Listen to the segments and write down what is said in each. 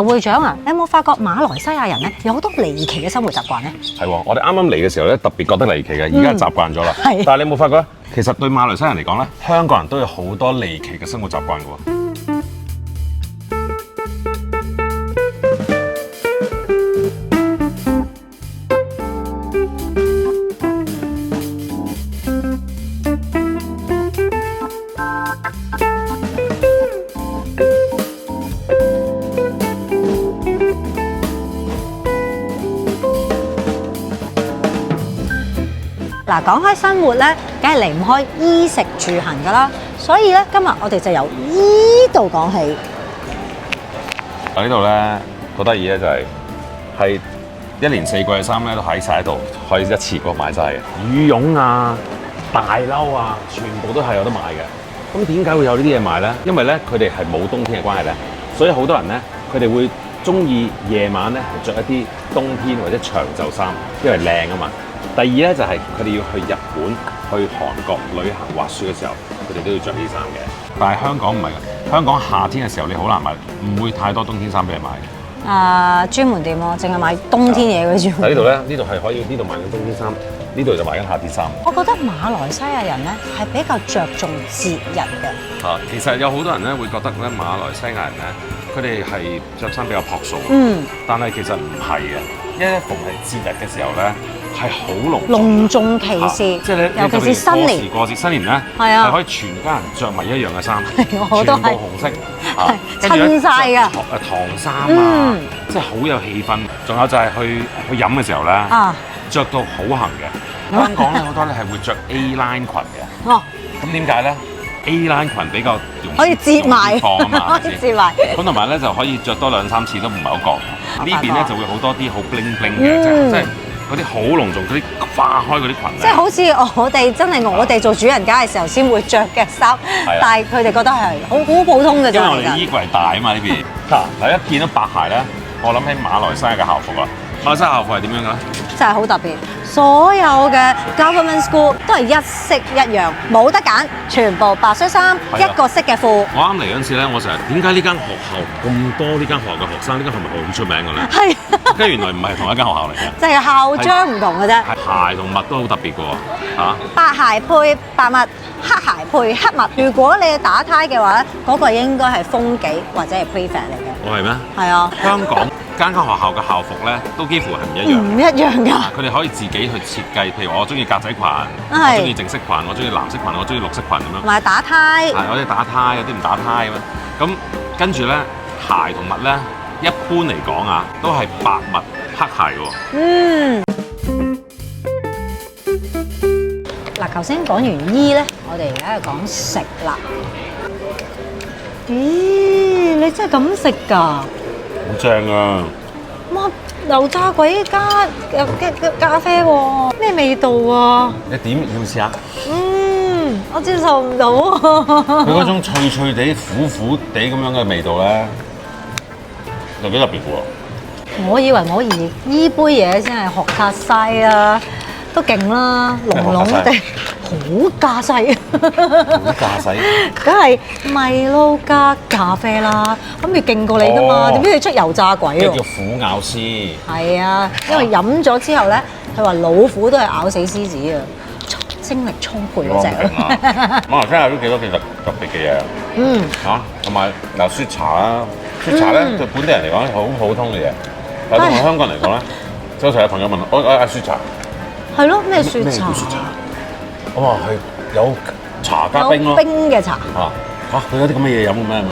會長啊，你有冇發覺馬來西亞人咧有好多離奇嘅生活習慣咧？係喎，我哋啱啱嚟嘅時候咧，特別覺得離奇嘅，而家習慣咗啦。係但係你有冇發覺咧？其實對馬來西亞人嚟講咧，香港人都有好多離奇嘅生活習慣嘅喎。嗱，講開生活咧，梗係離唔開衣食住行噶啦，所以咧今日我哋就由依度講起。我呢度咧好得意咧，就係一年四季嘅衫咧都喺晒喺度，可以一次過買晒嘅。羽絨啊、大褸啊，全部都係有得買嘅。咁點解會有呢啲嘢賣咧？因為咧佢哋係冇冬天嘅關係咧，所以好多人咧佢哋會中意夜晚咧係著一啲冬天或者長袖衫，因為靚啊嘛。第二咧就係佢哋要去日本、去韓國旅行滑雪嘅時候，佢哋都要着呢啲衫嘅。但係香港唔係嘅，香港夏天嘅時候你好難買，唔會太多冬天衫俾你買。專門店喎，淨係買冬天嘢嘅啫。喺呢度咧，呢度係可以呢度買緊冬天衫，呢度就買緊夏天衫。我覺得馬來西亞人咧係比較着重節日嘅。其實有好多人咧會覺得咧馬來西亞人咧，佢哋係着衫比較樸素。但係其實唔係嘅，一逢係節日嘅時候咧。係好隆重其事，即係你尤其是新年過節新年咧，係可以全家人着埋一樣嘅衫，我都係全部紅色，襯晒㗎，唐衫啊，即係好有氣氛。仲有就係去飲嘅時候咧，着到好行嘅。香港咧好多咧係會着 A-line 裙嘅。哦，咁點解咧 ？A-line 裙比較容易可以折埋放啊嘛，可以折埋。咁同埋咧就可以着多2-3次都唔係好覺。呢邊咧就會好多啲好 bling bling 嘅，即係。嗰啲好隆重，嗰啲花開嗰啲裙咧，即係好似我哋真係我哋做主人家嘅時候先會着嘅衫，但係佢哋覺得係好普通嘅啫。因為我哋衣櫃大啊嘛呢邊。嗱一見到白鞋咧，我諗起馬來西亞嘅校服啦。馬來西亞校服係點樣嘅咧？真係好特別，所有嘅 government school 都係一式一樣，冇得揀，全部白恤衫，一個色嘅褲。我啱嚟嗰陣時咧，我成日點解呢間學校咁多呢間學校嘅學生？呢間係咪好出名嘅咧？係。跟住原來唔係同一間學校嚟嘅，就係校章唔同嘅啫。鞋同襪都好特別嘅喎，白鞋配白襪，黑鞋配黑襪。如果你打呔嘅話咧，嗰個應該係風紀或者係 prefect 嚟嘅。我係咩？係啊。香港間學校嘅校服咧，都幾乎係唔一樣。唔一樣㗎。佢哋可以自己去設計，譬如我中意格仔裙，我中意正式裙，我中意藍色裙，我中意綠色裙咁樣。同埋打呔。係，有啲打呔，有啲唔打呔咁樣。咁跟住咧，鞋同襪咧。一般嚟講啊，都係白襪黑鞋喎。嗱，頭先講完衣咧，我哋而家又講食啦。咦，你真係咁食㗎？好正啊！哇，油炸鬼加咖啡喎，咩味道啊？你點要試下？我接受唔到啊！佢嗰種脆脆地、苦苦地咁樣嘅味道咧。又幾特別嘅喎！我以為我依杯嘢先係學架西啊，都勁啦，濃濃地，好架西，好架西，梗係米露加咖啡啦，咁要勁過你㗎嘛？點知你出油炸鬼喎？叫虎咬獅。係啊，因為飲咗之後咧，佢話老虎都係咬死獅子啊，精力充沛嗰隻。馬來西亞都幾多其實特別嘅嘢。同埋有雪茶啦。雪茶咧對本地人嚟講係好普通嘅嘢，但係對我香港人嚟講咧，有時有朋友問我嗌雪茶，係咯，咩雪茶？我話係有茶加冰咯，冰嘅茶。佢有啲咁嘅嘢飲嘅咩？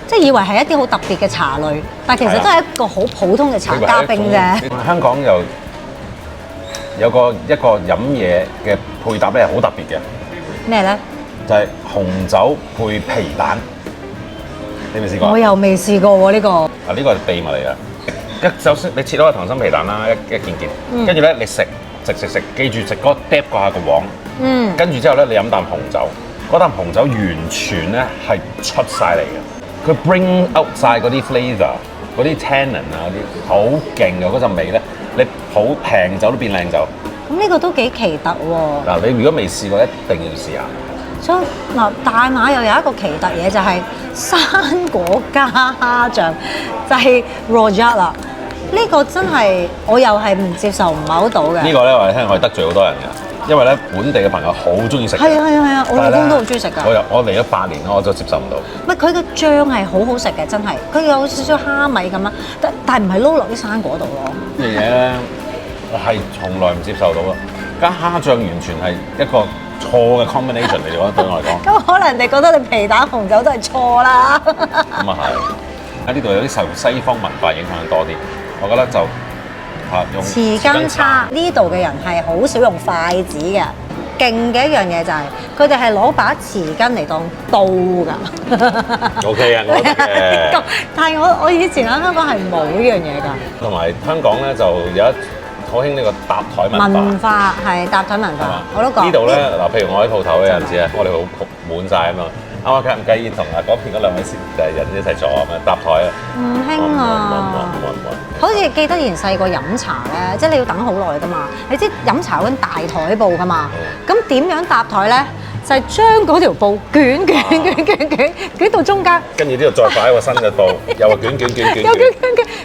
即係以為係一啲好特別嘅茶類，但係其實都係一個好普通嘅茶加冰啫。香港又有一個飲嘢嘅配搭咧係好特別嘅。咩咧？就係紅酒配皮蛋。你未試過？我又未試過喎呢個。呢個係秘密嚟㗎。首先你切咗個溏心皮蛋啦，一件件，跟住咧你食，記住食嗰嗒過下個黃。跟住之後咧，你飲啖紅酒，嗰啖紅酒完全咧係出晒嚟嘅。佢 bring out 晒嗰啲 flavour，嗰啲 tannin 啊嗰啲，好勁嘅嗰陣味咧，你好平酒都變靚酒。咁呢個都幾奇特喎。嗱，你如果未試過，一定要試下。所以嗱，大馬又有一個奇特嘢就係生果加蝦醬，就係 rojak 啦。呢個真係我又係唔接受，唔係好到嘅。呢個咧我哋聽我係得罪好多人嘅，因為咧本地嘅朋友好中意食。係啊，我老公都好中意食㗎。我嚟咗8年啦，我就接受唔到。唔係佢嘅醬係好好食嘅，真係。佢有少少蝦米咁啦，但係唔係撈落啲生果度咯。呢樣嘢咧，我係從來唔接受到啊！加蝦醬完全係一個錯嘅 combination 嚟嘅，對我嚟講。咁可能人哋覺得你皮蛋紅酒都係錯啦。咁啊係，喺呢度有啲受西方文化影響多啲，我覺得就用匙羹叉呢度嘅人係好少用筷子嘅，勁嘅一樣嘢就係佢哋係攞把匙羹嚟當刀㗎。OK 啊，我覺得嘅。但係我以前喺香港係冇呢樣嘢㗎。同埋香港咧就有一好興呢個搭台文化。係搭台文化，我都講。呢度咧嗱，譬如我喺鋪頭嗰陣時啊，我哋好滿晒啊嘛。啱啱介唔介意同嗰邊嗰2位人一齊坐啊嘛，搭台啊？唔興啊！好似記得以前細個飲茶咧，即係你要等好耐㗎嘛。你知飲茶嗰啲大台布㗎嘛？咁點樣搭台咧？就係將嗰條布捲到中間，跟住呢度再擺一個新嘅布，又話捲。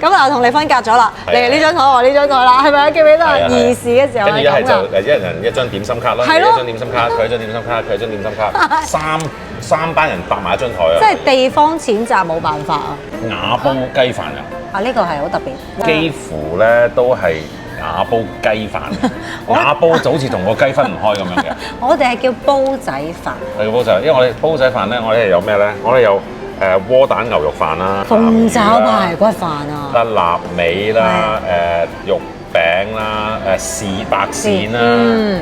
咁啊，同你分隔咗啦。你呢張台，我呢張台啦，係咪啊？記唔記得啊？兒時嘅時候係咁㗎。跟住就一人一張點心卡啦，你一張點心卡，佢一張點心卡，佢一張點心卡，三班人搭埋一張台啊！即係地方淺窄冇辦法啊！瓦煲雞飯啊！啊，呢個係好特別。幾乎咧都係瓦煲雞飯，瓦煲就好似同個雞分唔開咁樣嘅。我哋係叫煲仔飯。係煲仔，因為我哋煲仔飯咧，我哋有咩咧？我哋有窩蛋牛肉飯啦，鳳爪排骨飯啊，臘味啦，肉餅啦，白鱔啦，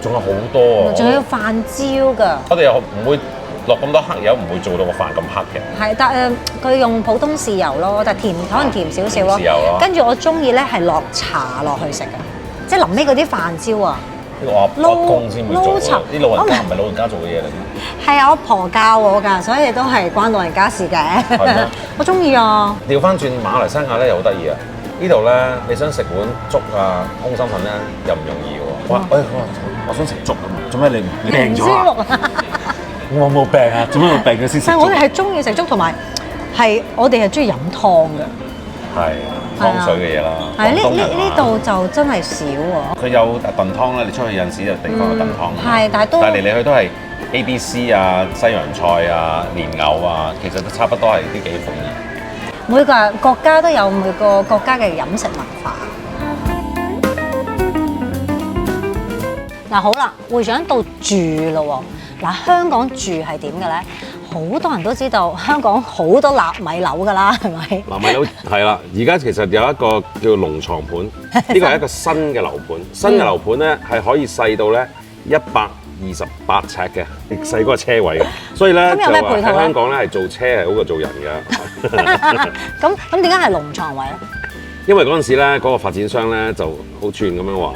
仲有好多啊！仲有飯焦㗎。我哋又唔會落咁多黑油，唔會做到個飯咁黑嘅。係，但佢用普通豉油咯，但係可能甜少少咯。豉油咯。跟住我中意咧係落茶落去食嘅，即係臨尾嗰啲飯焦啊。呢個我阿公先會做嘅，啲老人家唔係老人家做嘅嘢嚟嘅。係啊，我婆教我㗎，所以都係關老人家事嘅。係咩？我中意啊。調翻轉馬來西亞咧又好得意啊！呢度咧你想食碗粥啊、空心粉咧又唔容易喎。哇！我想食粥啊嘛，做咩你病咗啊？我冇病啊，做咩會病嘅先食粥？但係我哋係中意食粥，同埋我哋係中意飲湯嘅。係湯水嘅嘢啦。係呢度就真係少喎。佢有燉湯啦，你出去有陣時有地方有燉湯。係，但係嚟嚟去都係 ABC 啊、西洋菜啊、蓮藕啊，其實都差不多係呢幾款嘢。每個國家都有每個國家嘅飲食文化。嗱好啦，會長到住咯喎。嗱，香港住係點嘅咧？好多人都知道香港好多納米樓㗎啦，係咪？納米樓係啦，而家其實有一個叫龍床盤，呢個係一個新嘅樓盤。新嘅樓盤咧係可以細到咧128尺嘅，細嗰個車位嘅。所以咧就話喺香港咧係做車係好過做人㗎。咁點解係龍床位咧？因為嗰陣時咧嗰個發展商咧就好串咁樣話。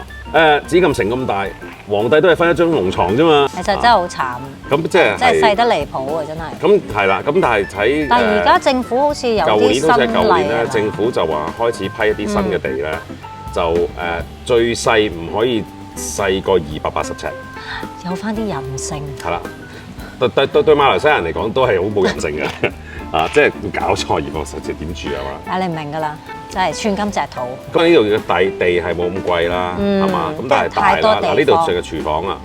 紫禁城咁大，皇帝都係分一張龍床啫嘛。其實真係好慘。咁即係細得離譜啊！真係。咁係啦，咁但係喺但係而家政府好似有啲新例。舊年咧，政府就話開始批一啲新嘅地咧，就最細唔可以細過280尺。有翻啲人性。係啦，對馬來西亞人嚟講都係好冇人性嘅。啊，即係搞錯280尺點住啊嘛？你唔明㗎啦。真係寸金尺土。咁呢度嘅地係冇咁貴啦，係嘛？咁但係大啦，嗱呢度淨係廚房啊。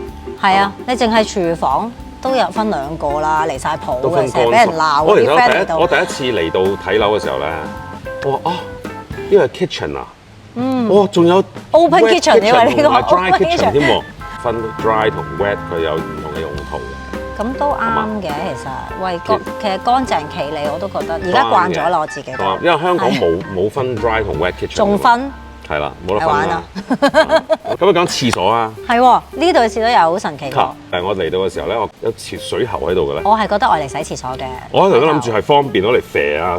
係啊，你淨係廚房都有分2個啦，離晒譜嘅，成日俾人鬧嗰啲 friend 嚟到。我第一次嚟到睇樓嘅時候咧，我話呢個係 kitchen 啊，仲有 open kitchen 你話呢個 dry kitchen 添喎，分 dry 同 wet 佢有唔同嘅用途嘅。咁都啱嘅，其實乾淨企理我都覺得，而家慣咗啦，我自己。因為香港冇分 dry 同 wet kitchen。仲分？係啦，冇得分啦。咁樣講廁所啊？係喎，呢度廁所又好神奇喎。我嚟到嘅時候咧，我有條水喉喺度嘅咧。我係覺得我嚟洗廁所嘅。我喺度都諗住係方便攞嚟啡啊，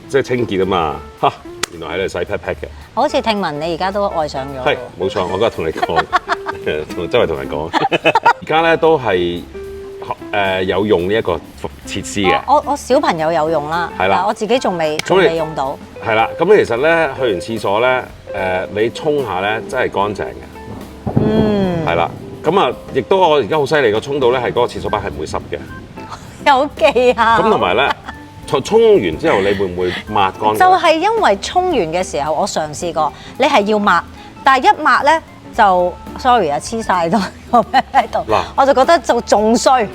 即係清潔啊嘛。嚇，原來喺度洗 pat pat 嘅。好似聽聞你而家都愛上咗。係，冇錯，我嗰日同你講，同周圍同人講。而家咧都係。有用呢一個設施嘅，我小朋友有用啦，係啦，我自己仲未用到。係啦，咁其實咧去完廁所咧，你沖下咧真係乾淨嘅，係啦。咁咁啊，亦都我而家好犀利個沖到咧，係嗰個廁所板係唔會濕嘅。有技巧。咁同埋咧，沖完之後，你會唔會抹乾？就係因為沖完嘅時候，我嘗試過，你係要抹，但係一抹咧就 sorry 啊，黐晒到個咩喺度，我就覺得就仲衰，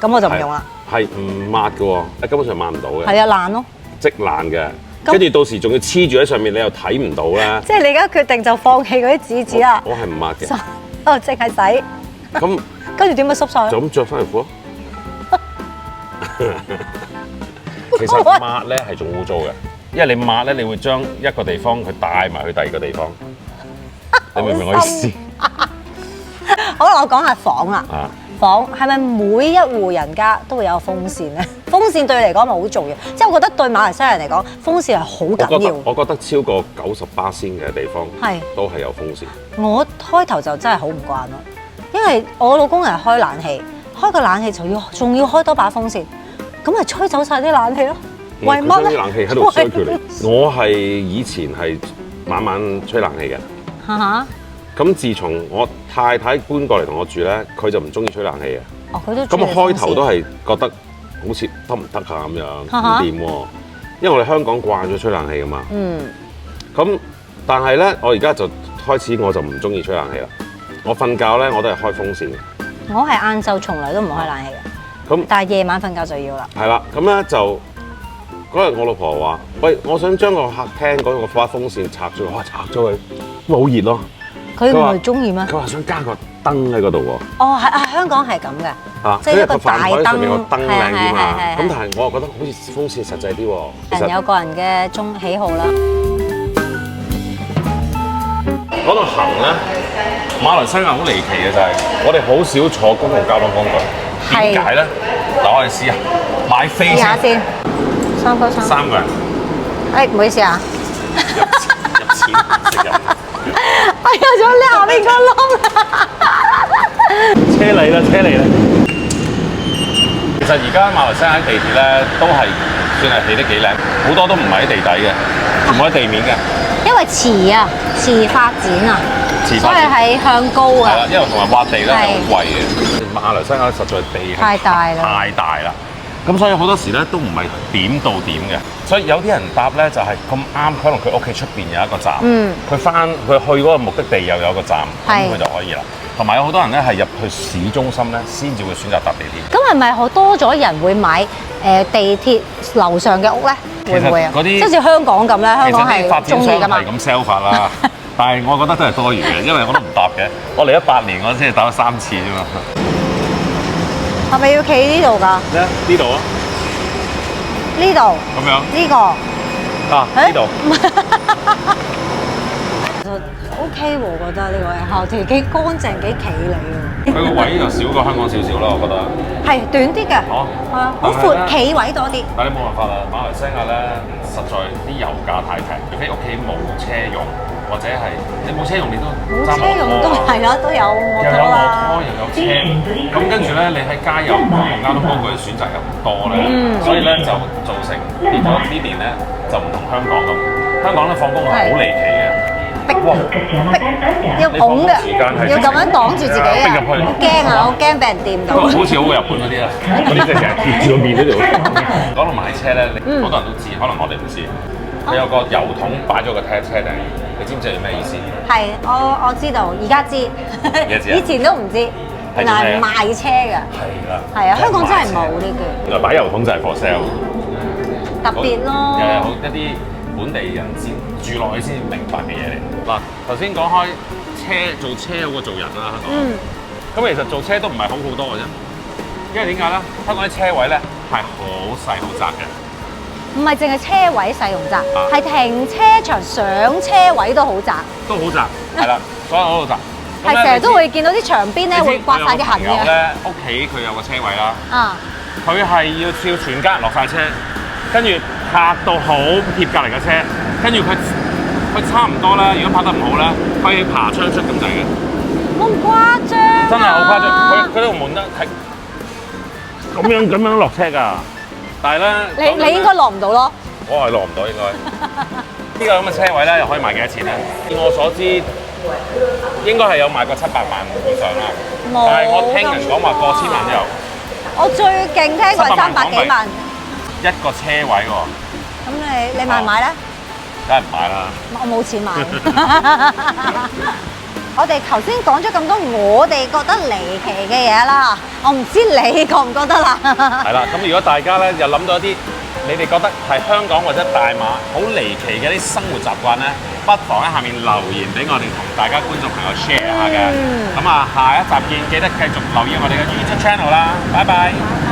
咁我就唔用啦。係唔抹嘅喎，根本上抹唔到嘅。係啊，爛咯，即爛嘅。跟住到時仲要黐住喺上面，你又睇唔到咧。即係你而家決定就放棄嗰啲紙紙啦。我係唔抹嘅。哦，淨係洗。咁跟住點樣濕晒？就咁着翻條褲。其實抹咧係仲污糟嘅，因為你抹咧，你會將一個地方佢帶埋去第二個地方。你明唔明我意思？好啦，我講下房啦。房係咪每一戶人家都會有個風扇咧？風扇對你嚟講咪好重要，即係我覺得對馬來西亞人嚟講，風扇係好緊要。我覺得超過90%嘅地方都係有風扇。我開頭就真係好唔慣咯，因為我老公係開冷氣，開個冷氣仲要開多把風扇，咁咪吹走晒啲冷氣咯。為乜咧？啲冷氣喺度吹住你。我係以前係晚晚吹冷氣嘅。咁自從我太太搬過嚟同我住咧，佢就唔中意吹冷氣嘅。哦，佢都咁我開頭都係覺得好似得唔得啊咁樣，唔掂喎。因為我哋香港慣咗吹冷氣噶嘛。咁但係咧，我而家就開始我就唔中意吹冷氣啦。我瞓覺咧，我都係開風扇嘅。我係晏晝從來都唔開冷氣嘅。咁但係夜晚瞓覺就要啦。係啦，咁咧就嗰日我老婆話：喂，我想將個客廳嗰個把風扇拆咗，我拆咗佢，因為好熱咯。佢唔係中意咩？佢話想加個燈喺嗰度喎。哦，係啊，香港係咁嘅，即係一個大燈，上面個燈靚啲嘛。咁但係我又覺得好似風扇實際啲喎。人有個人嘅喜好啦。講到行咧，馬來西亞好離奇嘅就係，我哋好少坐公共交通工具。點解咧？嗱，我哋試下買飛先。試下先。3個人。唔好意思啊。入錢。哎呀！仲有下面個窿啊！車嚟啦，車嚟啦！其實而家馬來西亞地鐵咧都係算係起得幾靚，好多都唔係喺地底嘅，全部喺地面嘅。因為遲發展啊，所以係向高啊。係啦，因為同埋挖地咧係好貴嘅。馬來西亞實在地太大啦，太大啦。咁所以好多時咧都唔係點到點嘅，所以有啲人搭咧就係咁啱，可能佢屋企出邊有一個站，佢去嗰個目的地又有個站，咁佢就可以啦。同埋有好多人咧係入去市中心咧先至會選擇搭地鐵。咁係咪好多咗人會買地鐵樓上嘅屋咧？會唔會啊？即係好似香港咁咧，香港係中意㗎嘛。係咁 sell 法啦，但係我覺得都係多餘嘅，因為我都唔搭嘅。我嚟18年，我先係搭咗3次啫嘛。係咪要企呢度㗎？咩？呢度啊？呢度。咁樣？呢個。呢度。其實 OK 喎，我覺得呢個校條幾乾淨，幾企理喎。佢個位就少過香港少少啦，我覺得。係短啲嘅。好闊，企位多啲。但係你冇辦法啦，馬來西亞咧，實在啲油價太平，除非屋企冇車用。或者係你冇車用，你都冇車用都係咯，都有摩托啦。又有車，咁跟住咧，你喺街有公共交通工具嘅選擇又唔多咧，所以咧就造成變咗呢邊咧就唔同香港咁。香港咧放工係好離奇嘅，逼要拱嘅，要咁樣擋住自己啊！好驚啊！好驚俾人掂到。好似好過日本嗰啲啦，嗰啲即係成日貼住個面喺度。講到買車咧，好多人都知，可能我哋唔知。佢有個油桶擺咗個車頂，你知唔知係咩意思？係，我知道，而家知，以前都唔知，原來係賣車嘅。係啦。係啊，香港真係冇呢句。原來擺油桶就係 for sale。特別咯。好一啲本地人先住落去先明白嘅嘢嚟。嗱，頭先講開做車好過做人啦，香港。咁其實做車都唔係好多嘅啫，因為點解咧？香港啲車位咧係好細好窄嘅。唔係淨係車位細同窄，係停車場上車位都好窄。都好窄，係啦，所有都好窄。係成日都會見到啲牆邊咧會刮晒啲痕嘅。咧屋企佢有個車位啦，佢係要叫全家人落晒車，跟住泊到好貼隔離嘅車，跟住佢差唔多啦。如果泊得唔好咧，可以爬窗出咁滯嘅。冇咁誇張。真係好誇張，佢呢度門咧係咁樣落車㗎。但係咧，你應該落唔到咯。我係落唔到應該。呢個咁嘅車位咧，又可以賣幾多錢咧？以我所知，應該係有賣過700萬以上啦。冇但係我聽人講話過千萬都有，我最勁聽過係300幾萬。一個車位喎。咁你買唔買咧？梗係唔買啦。我冇錢買。我哋頭先講咗咁多我哋覺得離奇嘅嘢啦，我唔知你覺唔覺得啦？係啦，咁如果大家咧又諗到一啲你哋覺得係香港或者大馬好離奇嘅啲生活習慣咧，不妨喺下面留言俾我哋同大家觀眾朋友 share 下嘅。咁啊，下一集見，記得繼續留意我哋嘅 YouTube channel 啦，拜拜。